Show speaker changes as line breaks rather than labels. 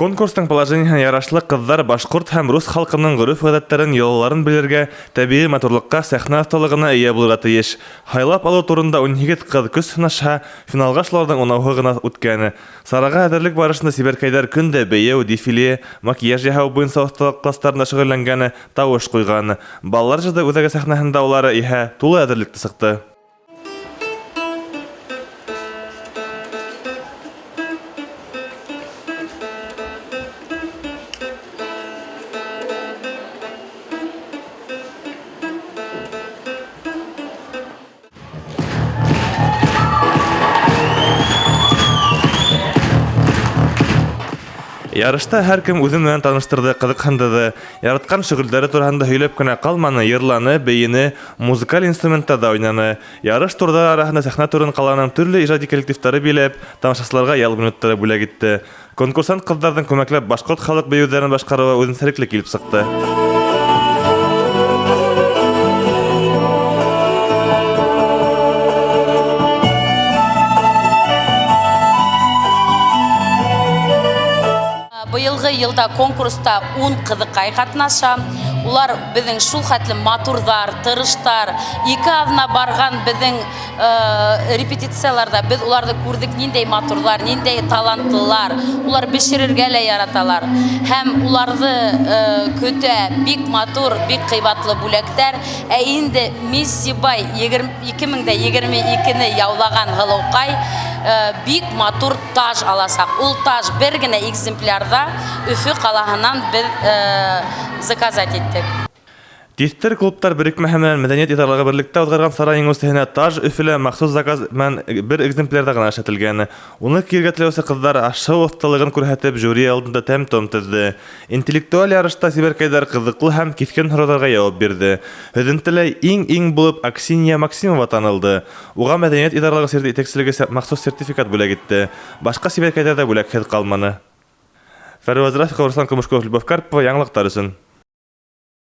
Конкурстың положениеһен ярашлы кызлар башкорт һәм рус халкының гореф-гадәтләрен, йолаларын белергә, табигый матурлыкка, сәхнә осталыгына ия булырга тиеш. Хайлап алу турында 12 кыз көс сынаша, финалга шуларның 10-ы гына үткәне. Сарага әзерлек барышында сибәркәйләр көндә бейеү, дефиле, макияж яһау буенча осталык классларында шөгыльләнгәне, тавыш куйганы. Балалар җырды үзәге сәхнәһендә улары иһә тулы әзерлекте сыкты. Ярышта һәркем үзен белән таныштырды, кызыксындырды. Яраткан шөгыльләре турында һөйләп кенә калманы, йырланы, бейене, музыкаль инструментта уйнаны. Ярыш турда арасында сәхнә турын каланың төрле иҗади коллективлары биләп, тамашачыларга ял минутлары бүләк итте. Конкурсант кызларның күмәкләп башкорт халык бейеүләрен башкаруы үзенчәлекле килеп сыкты.
Быелгы елда конкурста 10 кызыкай катнаша. Улар безнең шул хәтле матурдар, тырыштар. Ике азна барган безнең репетицияларда без уларны күрдек, ниндәй матурлар, ниндәй талантлылар. Улар бешерергә лә яраталар. Һәм уларны көтә бик матур, бик кыйбатлы бүләктәр. Ә инде Миссибай 2022-не яулаган Гылаукай бик матур таж аласак. Ул таж бер генә экземплярда Өфө калаһыннан без заказать иттек.
Тистер клубтар берекмәһе менән мәдәният идарәлеге берлектә узгарган Сарай җиңүчесенә таж Өфөлә махсус заказ белән бер экземплярда гына эшләтелгән. Уны киргә теләүче кызлар ашу осталыгын күрсәтеп жюри алдында тәм-том тезде. Интеллектуаль ярышта сибәркәйләр кызыклы һәм кискен сорауларга җавап бирде. Һөзентеле иң булып Аксинья Максимова танылды. Уга мәдәният идарәлеге җитәкчелеге махсус сертификат бүләк итте. Башка сибәркәйләр дә бүләкһез калманы. Фәрваз Рафиков, Руслан Камышков, Любовь Карпова, яңалыктар өчен.